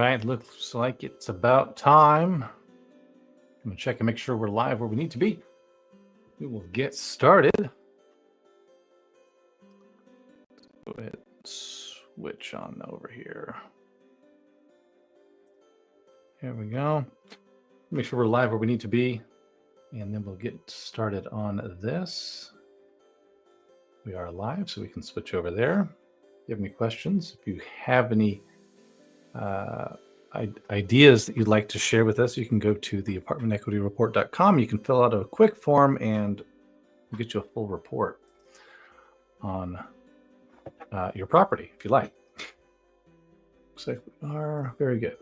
right, looks like it's about time. I'm going to check and make sure we're live where we need to be. We will get started. Go ahead and switch on over here. Here we go. Make sure we're live where we need to be, and then we'll get started on this. We are live, so we can switch over there. If you have any questions, if you have any ideas that you'd like to share with us, you can go to the apartmentequityreport.com. You can fill out a quick form and we'll get you a full report on your property if you like. Looks like we are very good.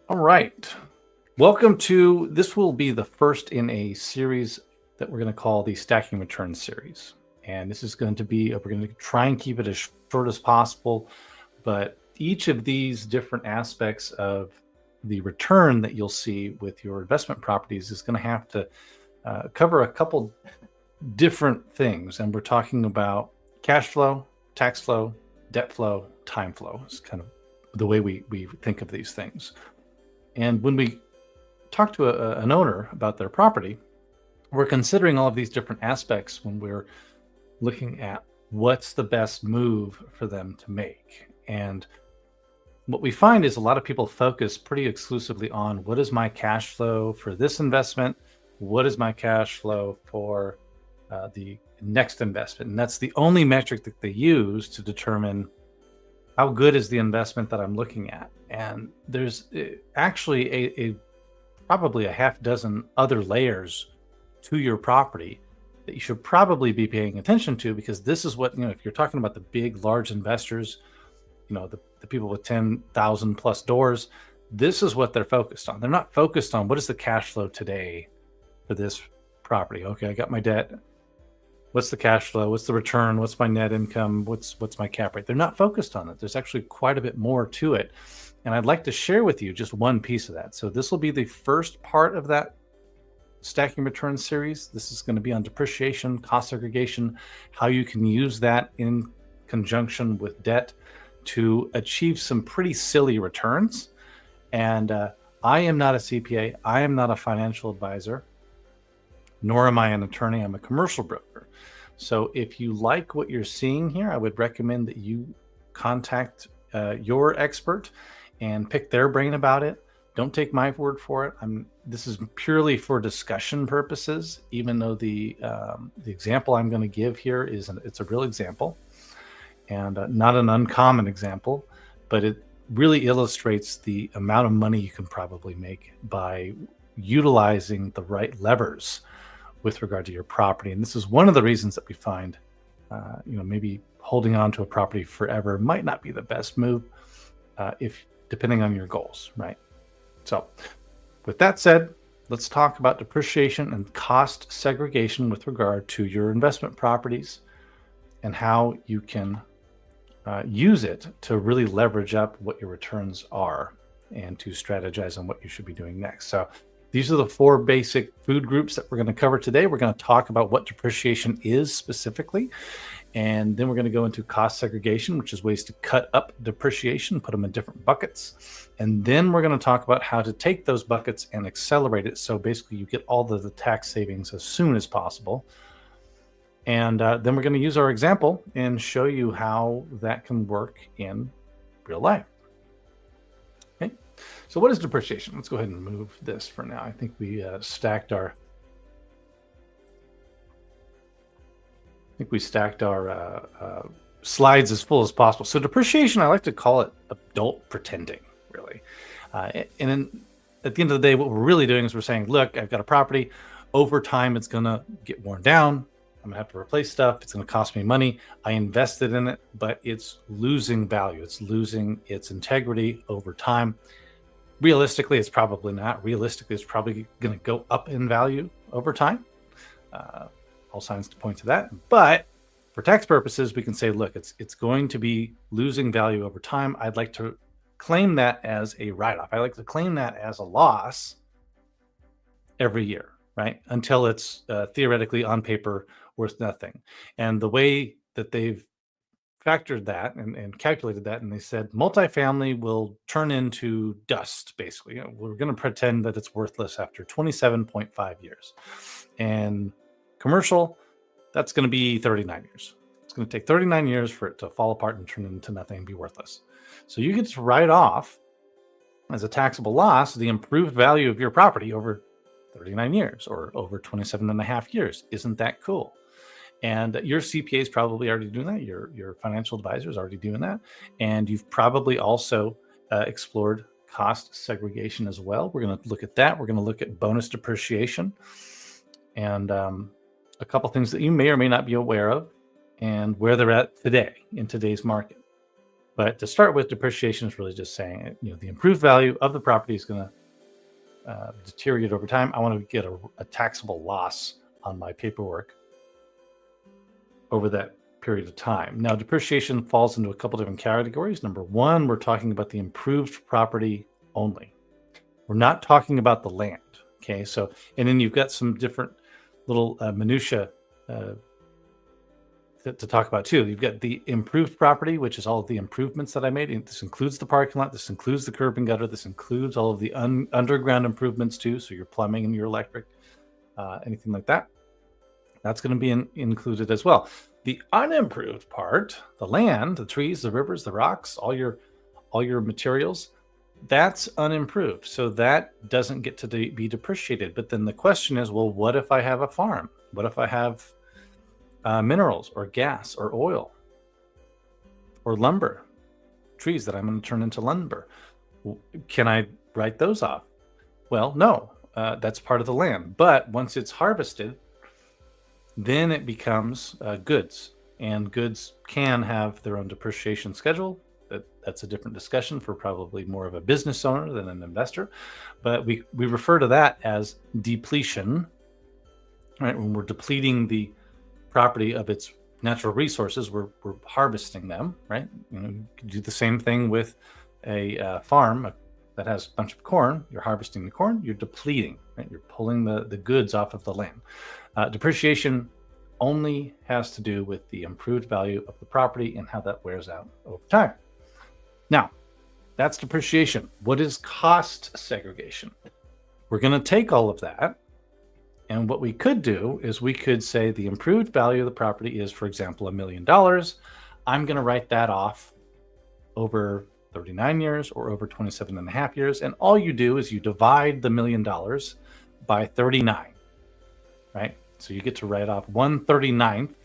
All right. Welcome to, this will be the first in a series that we're going to call the Stacking Returns series. And this is going to be, we're going to try and keep it as short as possible, but each of these different aspects of the return that you'll see with your investment properties is going to have to cover a couple different things. And we're talking about cash flow, tax flow, debt flow, time flow. It's kind of the way we think of these things. And when we talk to an owner about their property, we're considering all of these different aspects when we're looking at what's the best move for them to make. And what we find is a lot of people focus pretty exclusively on what is my cash flow for this investment, what is my cash flow for the next investment. And that's the only metric that they use to determine how good is the investment that I'm looking at. And there's actually probably a half dozen other layers to your property that you should probably be paying attention to, because this is what, if you're talking about the big, large investors, the people with 10,000 plus doors, this is what they're focused on. They're not focused on what is the cash flow today for this property. Okay, I got my debt. What's the cash flow? What's the return? What's my net income? What's my cap rate? They're not focused on it. There's actually quite a bit more to it. And I'd like to share with you just one piece of that. So this will be the first part of that Stacking Returns series. This is going to be on depreciation, cost segregation, how you can use that in conjunction with debt to achieve some pretty silly returns. And I am not a CPA. I am not a financial advisor, nor am I an attorney. I'm a commercial broker. So if you like what you're seeing here, I would recommend that you contact your expert and pick their brain about it. Don't take my word for it. This is purely for discussion purposes, even though the example I'm going to give here it's a real example and not an uncommon example, but it really illustrates the amount of money you can probably make by utilizing the right levers with regard to your property. And this is one of the reasons that we find, maybe holding on to a property forever might not be the best move, depending on your goals, right? So with that said, let's talk about depreciation and cost segregation with regard to your investment properties and how you can use it to really leverage up what your returns are and to strategize on what you should be doing next. So these are the four basic food groups that we're going to cover today. We're going to talk about what depreciation is specifically, and then we're going to go into cost segregation, which is ways to cut up depreciation, put them in different buckets. And then we're going to talk about how to take those buckets and accelerate it. So basically you get all the tax savings as soon as possible. And then we're going to use our example and show you how that can work in real life. Okay. So what is depreciation? Let's go ahead and move this for now. I think we stacked our slides as full as possible. So depreciation, I like to call it adult pretending, really. And then at the end of the day, what we're really doing is we're saying, look, I've got a property. Over time, it's going to get worn down. I'm going to have to replace stuff. It's going to cost me money. I invested in it, but it's losing value. It's losing its integrity over time. Realistically, it's probably not. Realistically, it's probably going to go up in value over time. All signs to point to that. But for tax purposes, we can say, look, it's going to be losing value over time. I'd like to claim that as a write-off. I like to claim that as a loss every year, right? Until it's theoretically on paper worth nothing. And the way that they've factored that and calculated that, and they said multifamily will turn into dust, basically. We're going to pretend that it's worthless after 27.5 years. And commercial, that's going to be 39 years. It's going to take 39 years for it to fall apart and turn into nothing and be worthless. So you get to write off as a taxable loss the improved value of your property over 39 years or over 27 and a half years. Isn't that cool? And your CPA is probably already doing that. Your financial advisor is already doing that. And you've probably also explored cost segregation as well. We're going to look at that. We're going to look at bonus depreciation and a couple things that you may or may not be aware of and where they're at today in today's market. But to start with, depreciation is really just saying, the improved value of the property is going to deteriorate over time. I want to get a taxable loss on my paperwork over that period of time. Now, depreciation falls into a couple different categories. Number one, we're talking about the improved property only. We're not talking about the land. Okay, so, and then you've got some different little minutia to talk about too. You've got the improved property, which is all of the improvements that I made. This includes the parking lot. This includes the curb and gutter. This includes all of the underground improvements too. So your plumbing and your electric, anything like that. That's going to be included as well. The unimproved part, the land, the trees, the rivers, the rocks, all your materials, that's unimproved. So that doesn't get to be depreciated. But then the question is, well, what if I have a farm? What if I have minerals or gas or oil or lumber, trees that I'm going to turn into lumber? Can I write those off? Well, no, that's part of the land. But once it's harvested, then it becomes goods, and goods can have their own depreciation schedule. That's a different discussion for probably more of a business owner than an investor. But we refer to that as depletion, right? When we're depleting the property of its natural resources, we're harvesting them, right? You can do the same thing with a farm that has a bunch of corn. You're harvesting the corn, you're depleting, right? You're pulling the goods off of the land. Depreciation only has to do with the improved value of the property and how that wears out over time. Now, that's depreciation. What is cost segregation? We're going to take all of that, and what we could do is we could say the improved value of the property is, for example, $1 million. I'm going to write that off over 39 years or over 27 and a half years. And all you do is you divide the $1 million by 39, right? So you get to write off 1/39th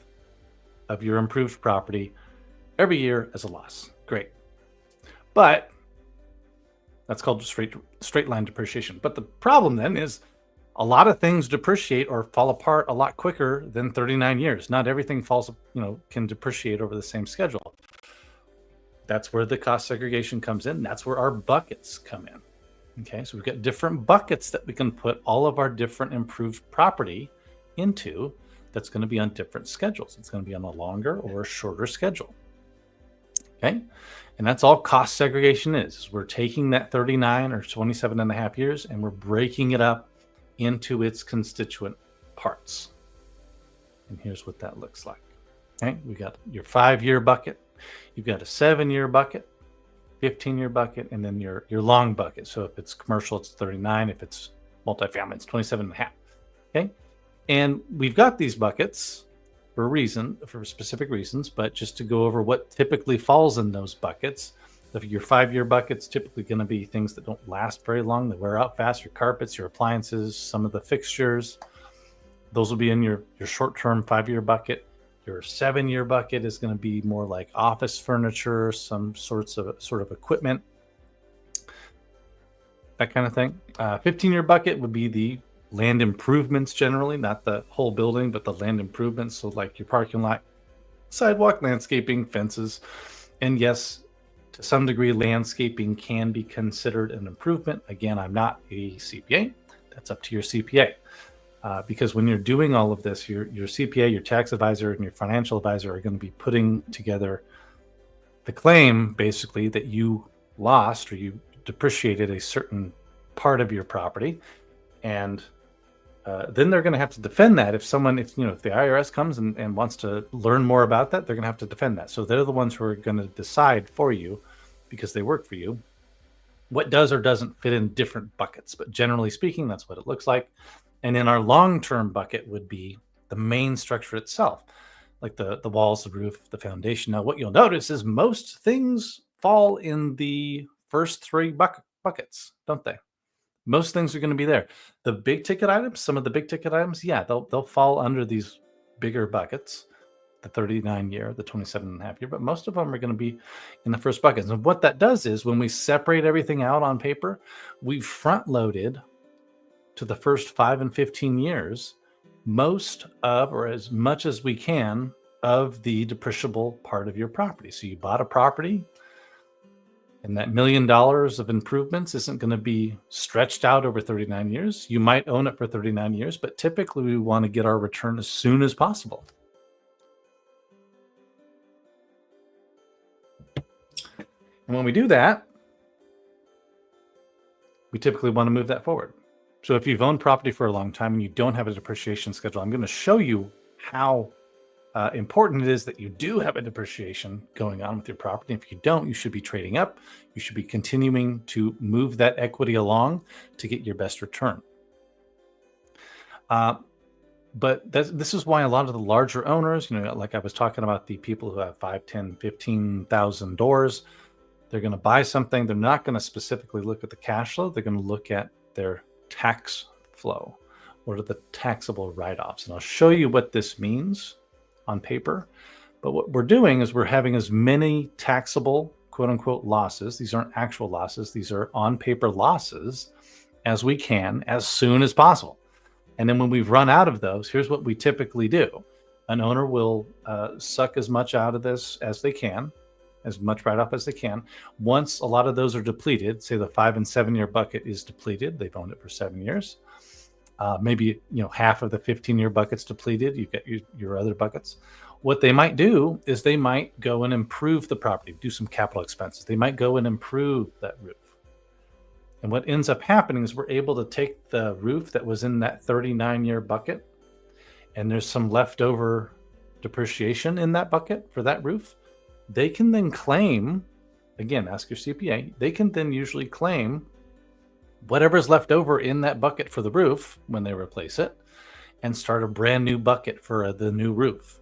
of your improved property every year as a loss. Great. But that's called straight line depreciation. But the problem then is a lot of things depreciate or fall apart a lot quicker than 39 years. Not everything can depreciate over the same schedule. That's where the cost segregation comes in. That's where our buckets come in. Okay, so we've got different buckets that we can put all of our different improved property into. That's going to be on different schedules. It's going to be on a longer or a shorter schedule. Okay, and that's all cost segregation is. We're taking that 39 or 27 and a half years and we're breaking it up into its constituent parts. And here's what that looks like. Okay, we got your 5-year bucket, you've got a 7-year bucket, 15-year bucket, and then your long bucket. So if it's commercial, it's 39. If it's multifamily, it's 27 and a half. Okay, and we've got these buckets for specific reasons, but just to go over what typically falls in those buckets. If your 5-year bucket's typically going to be things that don't last very long, they wear out fast. Your carpets, your appliances, some of the fixtures, those will be in your short-term 5-year bucket. Your 7-year bucket is going to be more like office furniture, some sort of equipment, that kind of thing. 15-year bucket would be the land improvements generally, not the whole building, but the land improvements. So like your parking lot, sidewalk, landscaping, fences. And yes, to some degree, landscaping can be considered an improvement. Again, I'm not a CPA. That's up to your CPA. Because when you're doing all of this, your CPA, your tax advisor, and your financial advisor are going to be putting together the claim, basically, that you lost or you depreciated a certain part of your property. And then they're going to have to defend that. If the IRS comes and wants to learn more about that, they're going to have to defend that. So they're the ones who are going to decide for you, because they work for you, what does or doesn't fit in different buckets. But generally speaking, that's what it looks like. And in our long-term bucket would be the main structure itself, like the walls, the roof, the foundation. Now, what you'll notice is most things fall in the first three buckets, don't they? Most things are going to be there. The big ticket items, some of the big ticket items, yeah, they'll fall under these bigger buckets, the 39 year, the 27 and a half year, but most of them are going to be in the first buckets. And what that does is when we separate everything out on paper, we front loaded to the first 5 and 15 years most of, or as much as we can, of the depreciable part of your property. So you bought a property, and that $1 million of improvements isn't going to be stretched out over 39 years. You might own it for 39 years, but typically we want to get our return as soon as possible. And when we do that, we typically want to move that forward. So if you've owned property for a long time and you don't have a depreciation schedule, I'm going to show you how important it is that you do have a depreciation going on with your property. If you don't, you should be trading up. You should be continuing to move that equity along to get your best return. But this is why a lot of the larger owners, like I was talking about, the people who have 5, 10, 15,000 doors, they're going to buy something. They're not going to specifically look at the cash flow. They're going to look at their tax flow. What are the taxable write-offs? And I'll show you what this means on paper. But what we're doing is we're having as many taxable, quote unquote, losses. These aren't actual losses. These are on paper losses as we can, as soon as possible. And then when we've run out of those, here's what we typically do. An owner will suck as much out of this as they can, as much write-off as they can. Once a lot of those are depleted, say the 5 and 7 year bucket is depleted, they've owned it for 7 years. Maybe half of the 15-year bucket's depleted. You've got your other buckets. What they might do is they might go and improve the property, do some capital expenses. They might go and improve that roof. And what ends up happening is we're able to take the roof that was in that 39-year bucket, and there's some leftover depreciation in that bucket for that roof. They can then claim, again, ask your CPA, they can then usually claim whatever's left over in that bucket for the roof when they replace it, and start a brand new bucket for the new roof,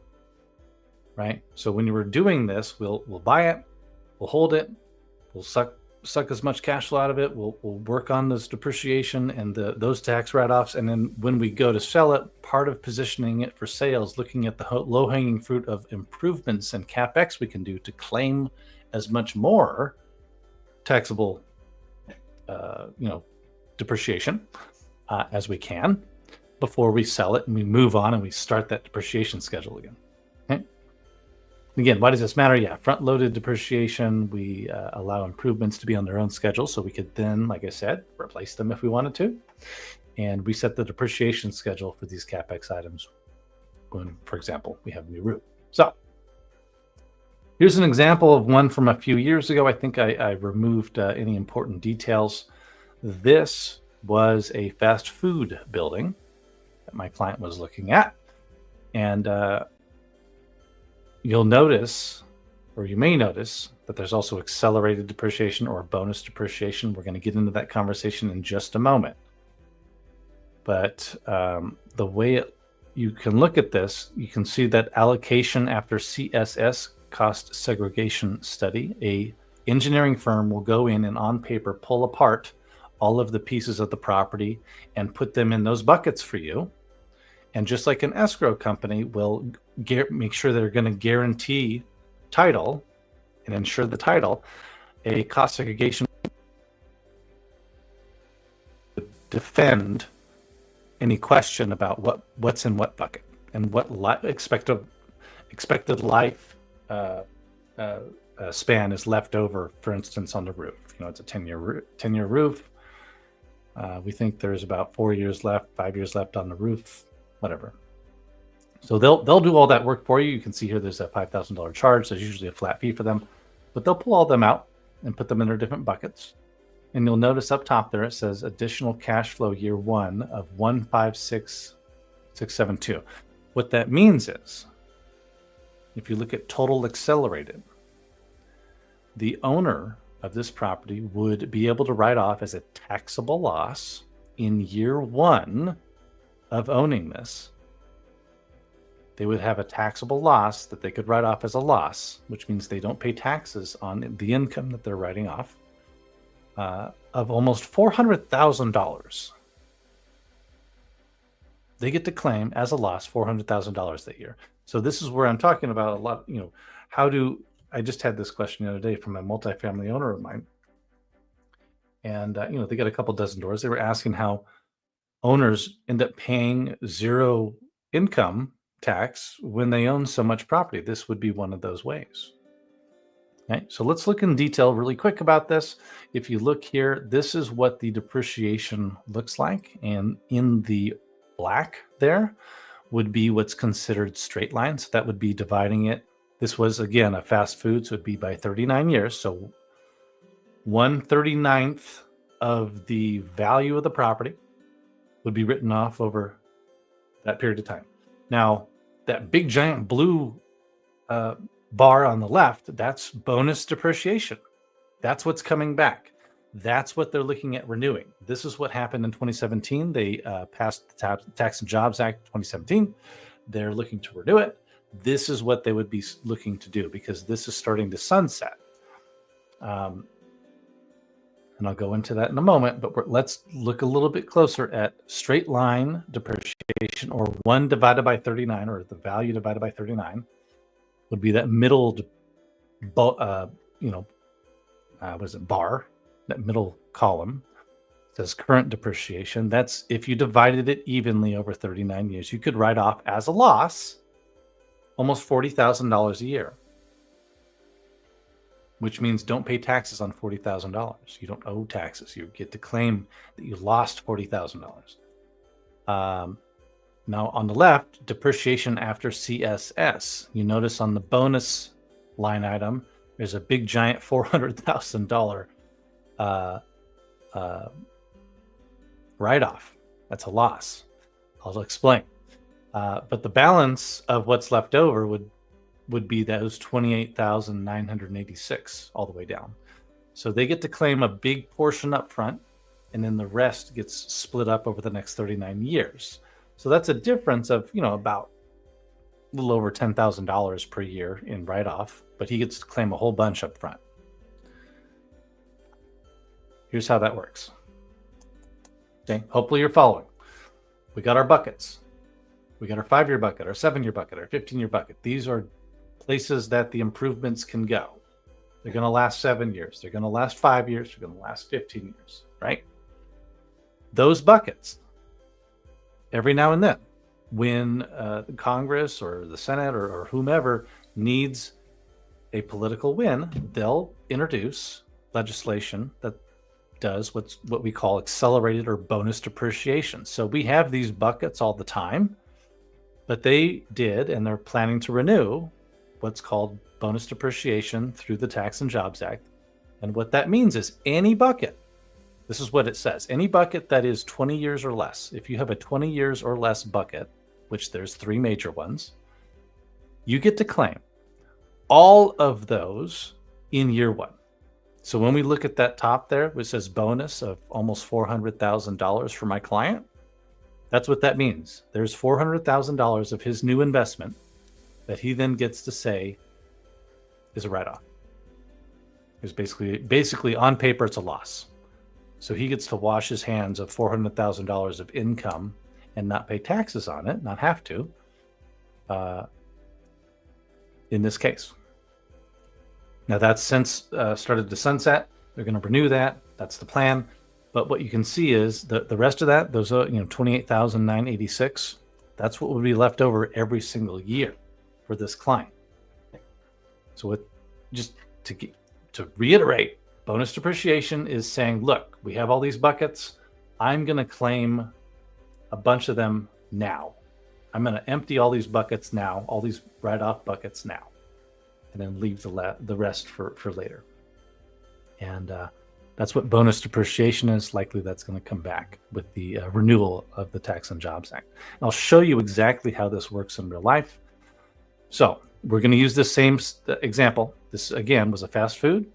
right? So when you were doing this, we'll buy it, we'll hold it, we'll suck as much cash flow out of it, we'll work on this depreciation and those tax write-offs, and then when we go to sell it, part of positioning it for sales, looking at the low-hanging fruit of improvements and CapEx we can do to claim as much more taxable depreciation as we can before we sell it, and we move on and we start that depreciation schedule again. Okay. Again, why does this matter? Yeah, front-loaded depreciation. We allow improvements to be on their own schedule, so we could then, like I said, replace them if we wanted to, and we set the depreciation schedule for these CapEx items when, for example, we have a new roof. So here's an example of one from a few years ago. I think I removed any important details. This was a fast food building that my client was looking at. And you'll notice, or you may notice, that there's also accelerated depreciation or bonus depreciation. We're going to get into that conversation in just a moment. But the way you can look at this, you can see that allocation after CSS, cost segregation study. A engineering firm will go in and on paper pull apart all of the pieces of the property and put them in those buckets for you. And just like an escrow company will make sure they're going to guarantee title and ensure the title, a cost segregation would defend any question about what's in what bucket and what expected life span is left over, for instance, on the roof. It's a 10-year roof. We think there's about 4 years left, 5 years left on the roof, whatever. So they'll do all that work for you. You can see here there's a $5,000 charge. There's usually a flat fee for them, but they'll pull all them out and put them in their different buckets. And you'll notice up top there it says additional cash flow year one of 156,672. What that means is, if you look at total accelerated, the owner of this property would be able to write off as a taxable loss in year one of owning this. They would have a taxable loss that they could write off as a loss, which means they don't pay taxes on the income that they're writing off, of almost $400,000. They get to claim as a loss $400,000 that year. So this is where I'm talking about a lot, I just had this question the other day from a multifamily owner of mine. And, they got a couple dozen doors. They were asking how owners end up paying zero income tax when they own so much property. This would be one of those ways. Okay, so let's look in detail really quick about this. If you look here, this is what the depreciation looks like. And in the black there would be what's considered straight line. So that would be dividing it. This was, again, a fast food, so it'd be by 39 years. So 1/39th of the value of the property would be written off over that period of time. Now, that big giant blue bar on the left, that's bonus depreciation. That's what's coming back. That's what they're looking at renewing. This is what happened in 2017. They passed the Tax and Jobs Act 2017. They're looking to renew it. This is what they would be looking to do because this is starting to sunset. And I'll go into that in a moment, but let's look a little bit closer at straight line depreciation, or 1 divided by 39, or the value divided by 39 would be that middle, bar, that middle column. It says current depreciation. That's if you divided it evenly over 39 years, you could write off as a loss almost $40,000 a year, which means don't pay taxes on $40,000. You don't owe taxes. You get to claim that you lost $40,000. Now on the left, depreciation after CSS. You notice on the bonus line item, there's a big giant $400,000 write-off. That's a loss. I'll explain. But the balance of what's left over would be those 28,986 all the way down. So they get to claim a big portion up front, and then the rest gets split up over the next 39 years. So that's a difference of, about a little over $10,000 per year in write-off, but he gets to claim a whole bunch up front. Here's how that works. Okay, hopefully you're following. We got our buckets. We got our 5-year bucket, our 7-year bucket, our 15-year bucket. These are places that the improvements can go. They're going to last 7 years. They're going to last 5 years. They're going to last 15 years, right? Those buckets, every now and then, when Congress or the Senate or whomever needs a political win, they'll introduce legislation that does what we call accelerated or bonus depreciation. So we have these buckets all the time, but they did, and they're planning to renew what's called bonus depreciation through the Tax and Jobs Act. And what that means is any bucket, this is what it says, any bucket that is 20 years or less, if you have a 20 years or less bucket, which there's 3 major ones, you get to claim all of those in year 1. So when we look at that top there, which says bonus of almost $400,000 for my client, that's what that means. There's $400,000 of his new investment that he then gets to say is a write-off. It's basically on paper, it's a loss. So he gets to wash his hands of $400,000 of income and not pay taxes on it, not have to, in this case. Now that's since started to sunset. They're going to renew that. That's the plan. But what you can see is the rest of that, those 28,986, that's what would be left over every single year for this client. So just to reiterate, bonus depreciation is saying, look, we have all these buckets. I'm going to claim a bunch of them now. I'm going to empty all these buckets now, all these write-off buckets now, and then leave the rest for later. And That's what bonus depreciation is. Likely that's going to come back with the renewal of the Tax and Jobs Act. I'll show you exactly how this works in real life. So we're going to use this same example. This, again, was a fast food.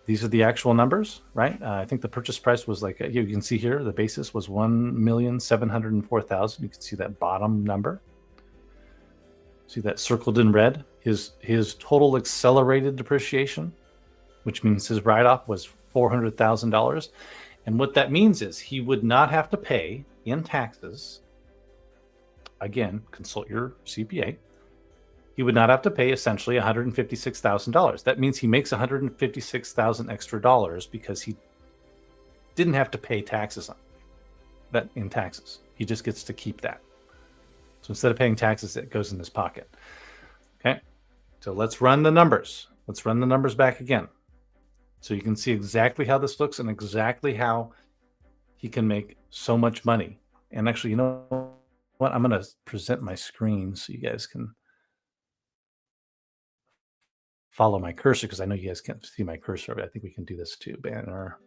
These are the actual numbers, right? I think the purchase price was like, you can see here, the basis was $1,704,000. You can see that bottom number. See that circled in red? His total accelerated depreciation, which means his write-off, was $400,000. And what that means is he would not have to pay in taxes. Again, consult your CPA. He would not have to pay essentially $156,000. That means he makes $156,000 extra dollars because he didn't have to pay taxes on that in taxes. He just gets to keep that. So instead of paying taxes, it goes in his pocket. Okay. So let's run the numbers. Let's run the numbers back again. So you can see exactly how this looks and exactly how he can make so much money. And actually, you know what? I'm going to present my screen so you guys can follow my cursor, because I know you guys can't see my cursor, but I think we can do this too, Banner.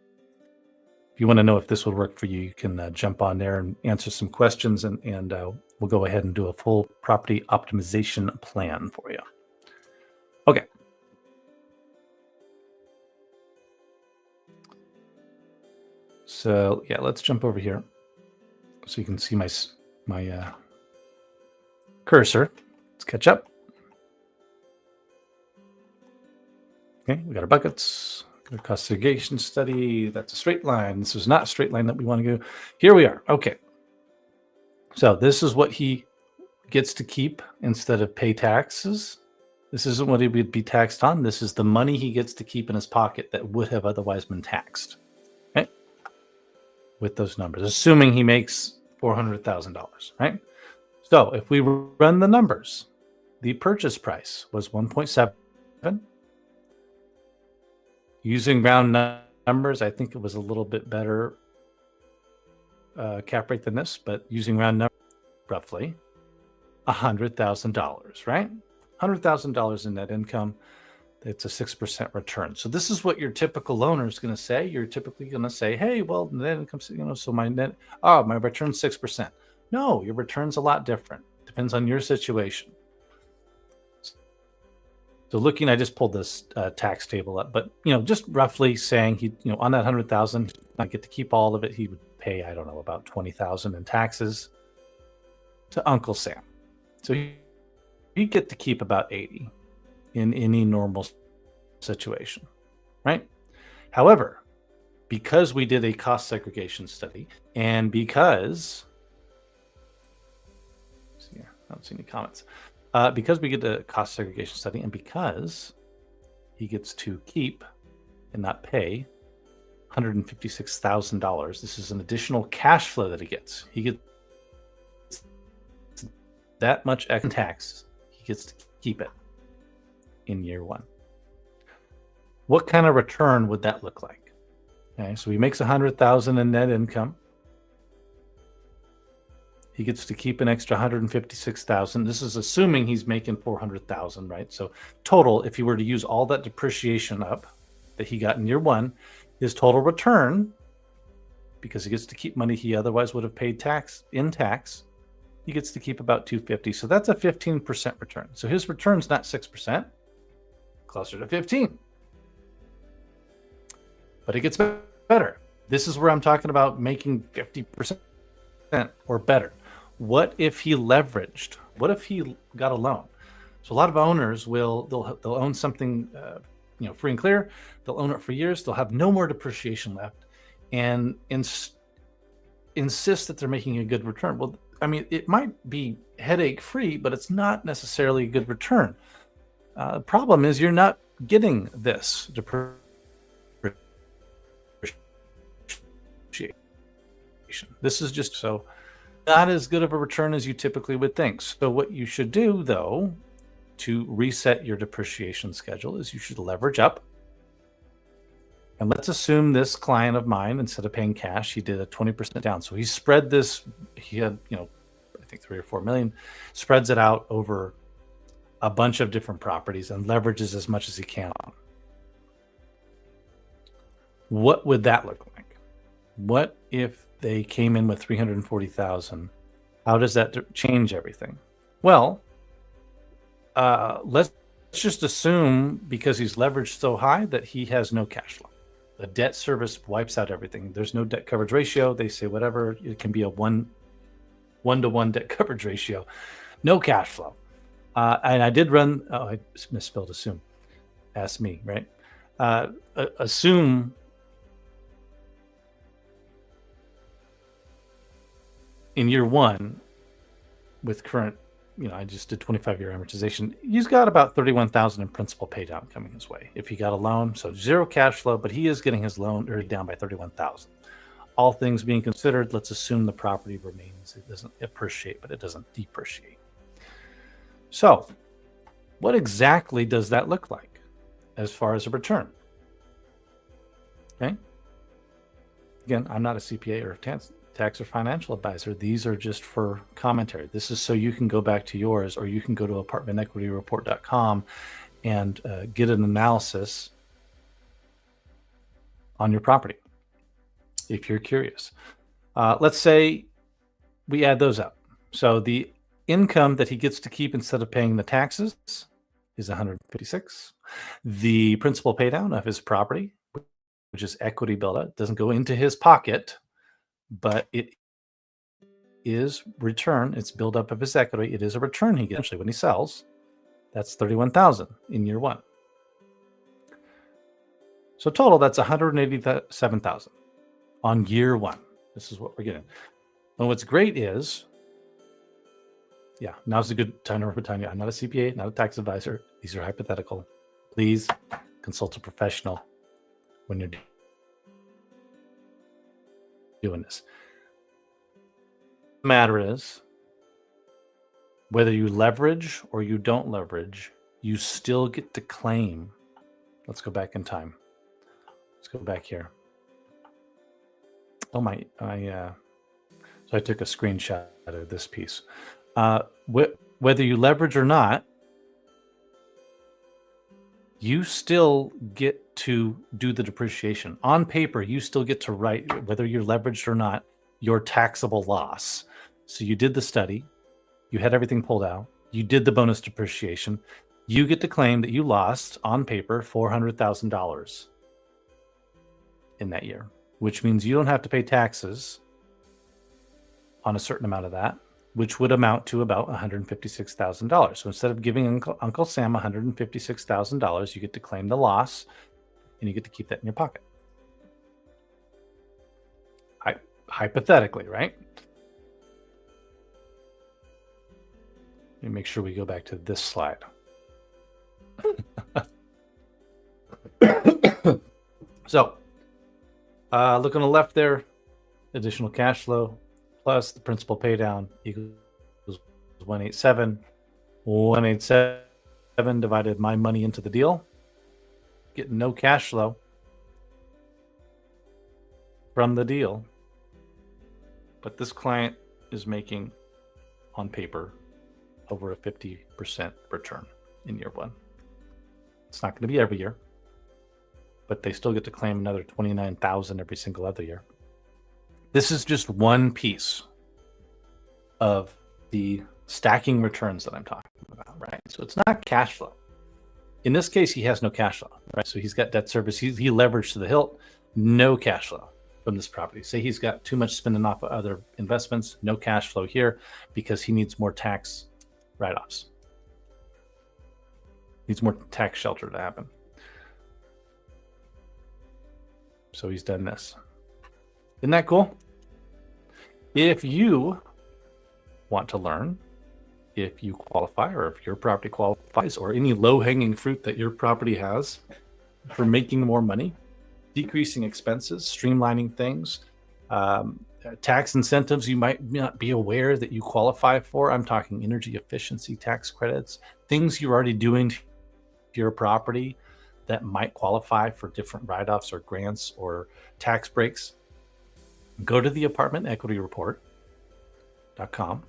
If you want to know if this would work for you, you can jump on there and answer some questions, and we'll go ahead and do a full property optimization plan for you. Okay. So yeah, let's jump over here so you can see my cursor. Let's catch up. Okay, we got our buckets, got our cost segregation study. That's a straight line. This is not a straight line that we want to go. Here we are. Okay. So this is what he gets to keep instead of pay taxes. This isn't what he would be taxed on. This is the money he gets to keep in his pocket that would have otherwise been taxed. Okay. With those numbers, assuming he makes $400,000, right? So if we run the numbers, the purchase price was 1.7. Using round numbers, I think it was a little bit better cap rate than this, but using round numbers, roughly $100,000, right? $100,000 in net income. It's a 6% return. So this is what your typical owner is going to say. You're typically going to say, hey, well, net income, so my return's 6%. No, your return's a lot different. Depends on your situation. So looking, I just pulled this tax table up, but just roughly saying he, on that $100,000, I get to keep all of it. He would pay, I don't know, about $20,000 in taxes to Uncle Sam. So he'd get to keep about 80 in any normal situation, right? However, because we did a cost segregation study, and because I don't see any comments. Because we get a cost segregation study, and because he gets to keep and not pay $156,000, this is an additional cash flow that he gets. He gets that much extra tax. He gets to keep it in year one. What kind of return would that look like? Okay, so he makes $100,000 in net income. He gets to keep an extra $156,000. This is assuming he's making $400,000, right? So total, if you were to use all that depreciation up that he got in year one, his total return, because he gets to keep money he otherwise would have paid tax, he gets to keep about $250,000. So that's a 15% return. So his return's not 6%, closer to 15%. But it gets better. This is where I'm talking about making 50% or better. What if he leveraged? What if he got a loan? So a lot of owners they'll own something free and clear. They'll own it for years. They'll have no more depreciation left, and insist that they're making a good return. Well, I mean, it might be headache free, but it's not necessarily a good return. The problem is you're not getting this depreciation. This is just so not as good of a return as you typically would think. So what you should do, though, to reset your depreciation schedule is you should leverage up. And let's assume this client of mine, instead of paying cash, he did a 20% down. So he spread this, he had, I think 3 or 4 million, spreads it out over a bunch of different properties and leverages as much as he can. What would that look like? What if they came in with $340,000? How does that change everything? Well, let's just assume because he's leveraged so high that he has no cash flow. The debt service wipes out everything. There's no debt coverage ratio. They say whatever. It can be a one-to-one debt coverage ratio. No cash flow. And I did run. Oh, I misspelled assume. Ask me, right? Assume in year one with current, I just did 25-year amortization. He's got about $31,000 in principal pay down coming his way. If he got a loan, so zero cash flow, but he is getting his loan or down by $31,000. All things being considered, let's assume the property remains. It doesn't appreciate, but it doesn't depreciate. So, what exactly does that look like as far as a return? Okay. Again, I'm not a CPA or tax or financial advisor. These are just for commentary. This is so you can go back to yours, or you can go to apartmentequityreport.com and get an analysis on your property if you're curious. Let's say we add those up. So the income that he gets to keep instead of paying the taxes is $156. The principal pay down of his property, which is equity buildup, doesn't go into his pocket, but it is return. It's buildup of his equity. It is a return he gets when he sells. That's $31,000 in year one. So total, that's $187,000 on year one. This is what we're getting. And what's great is, now's a good time to remind you, I'm not a CPA, not a tax advisor. These are hypothetical. Please consult a professional when you're doing this. The matter is, whether you leverage or you don't leverage, you still get to claim. Let's go back in time. Let's go back here. Oh my, so I took a screenshot of this piece. Whether you leverage or not, you still get to do the depreciation. On paper, you still get to write, whether you're leveraged or not, your taxable loss. So you did the study, you had everything pulled out, you did the bonus depreciation, you get to claim that you lost, on paper, $400,000 in that year, which means you don't have to pay taxes on a certain amount of that, which would amount to about $156,000. So instead of giving Uncle Sam $156,000, you get to claim the loss, and you get to keep that in your pocket. Hypothetically, right? Let me make sure we go back to this slide. So, look on the left there, additional cash flow plus the principal pay down equals 187. 187 divided my money into the deal. Getting no cash flow from the deal. But this client is making, on paper, over a 50% return in year one. It's not going to be every year, but they still get to claim another $29,000 every single other year. This is just one piece of the stacking returns that I'm talking about, right? So it's not cash flow. In this case, he has no cash flow, right? So he's got debt service. He leveraged to the hilt, no cash flow from this property. Say he's got too much spending off of other investments, no cash flow here because he needs more tax write-offs. Needs more tax shelter to happen. So he's done this. Isn't that cool? If you want to learn, if you qualify, or if your property qualifies, or any low-hanging fruit that your property has for making more money, decreasing expenses, streamlining things, tax incentives you might not be aware that you qualify for. I'm talking energy efficiency tax credits, things you're already doing to your property that might qualify for different write-offs or grants or tax breaks. Go to the apartmentequityreport.com.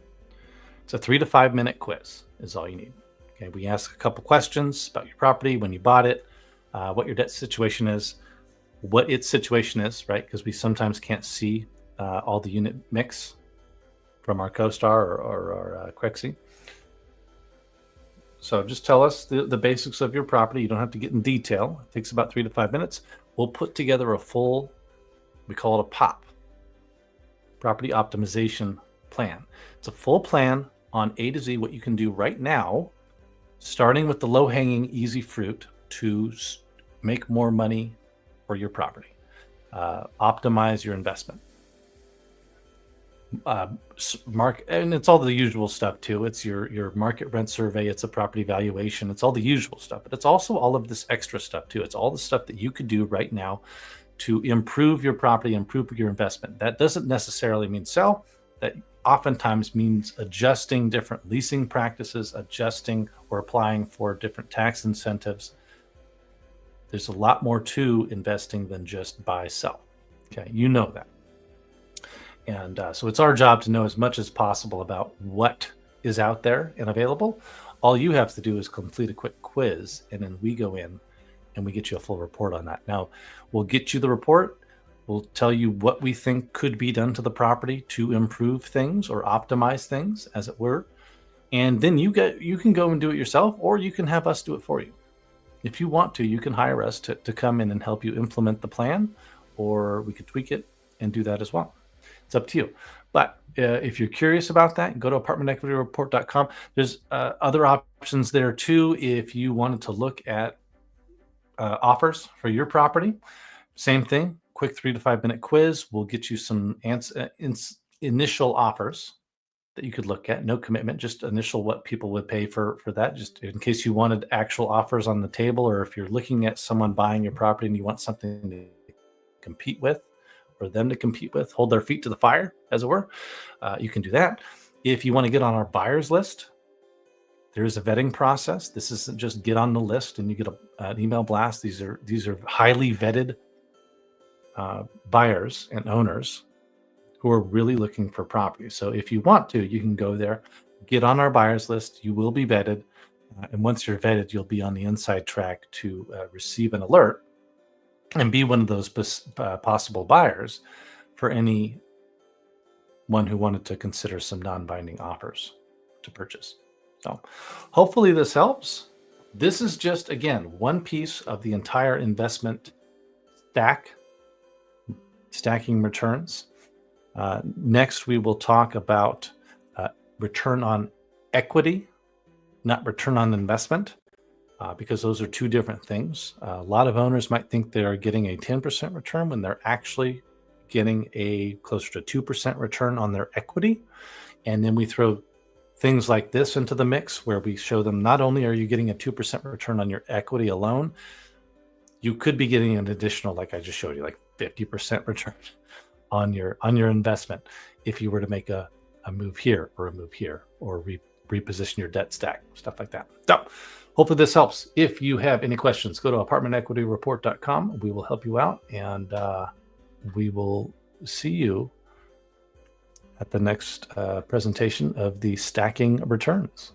It's a 3 to 5 minute quiz is all you need. Okay, we ask a couple questions about your property, when you bought it, what your debt situation is. what its situation is, right? Because we sometimes can't see all the unit mix from our CoStar or our Quixie. So just tell us the basics of your property. You don't have to get in detail. It takes about 3 to 5 minutes. We'll put together a full, we call it a POP, property optimization plan. It's a full plan on A to Z, what you can do right now, starting with the low-hanging easy fruit to make more money for your property, optimize your investment. And it's all the usual stuff too. It's your market rent survey, it's a property valuation, it's all the usual stuff, but it's also all of this extra stuff too. It's all the stuff that you could do right now to improve your property, improve your investment. That doesn't necessarily mean sell. That oftentimes means adjusting different leasing practices, adjusting or applying for different tax incentives. There's a lot more to investing than just buy, sell. Okay, you know that. And so it's our job to know as much as possible about what is out there and available. All you have to do is complete a quick quiz, and then we go in and we get you a full report on that. Now, we'll get you the report. We'll tell you what we think could be done to the property to improve things or optimize things, as it were. And then you can go and do it yourself, or you can have us do it for you. If you want to, you can hire us to come in and help you implement the plan, or we could tweak it and do that as well. It's up to you. But if you're curious about that, go to apartmentequityreport.com. There's other options there too. If you wanted to look at offers for your property, same thing, quick 3 to 5 minute quiz. We'll get you some initial offers that you could look at. No commitment, just initial what people would pay for that, just in case you wanted actual offers on the table, or if you're looking at someone buying your property and you want something to compete with, or them to compete with, hold their feet to the fire, as it were, you can do that. If you want to get on our buyers list, there is a vetting process. This isn't just get on the list and you get an email blast. These are highly vetted buyers and owners who are really looking for property. So if you want to, you can go there, get on our buyers list. You will be vetted. And once you're vetted, you'll be on the inside track to receive an alert and be one of those possible buyers for any one who wanted to consider some non-binding offers to purchase. So hopefully this helps. This is just, again, one piece of the entire investment stack, stacking returns. Next, we will talk about return on equity, not return on investment. Because those are two different things. A lot of owners might think they are getting a 10% return when they're actually getting a closer to 2% return on their equity. And then we throw things like this into the mix where we show them not only are you getting a 2% return on your equity alone, you could be getting an additional, like I just showed you, like 50% return on your investment if you were to make a move here or a move here, or reposition your debt stack, stuff like that. So hopefully this helps. If you have any questions, go to apartmentequityreport.com. We will help you out, and we will see you at the next presentation of the stacking returns.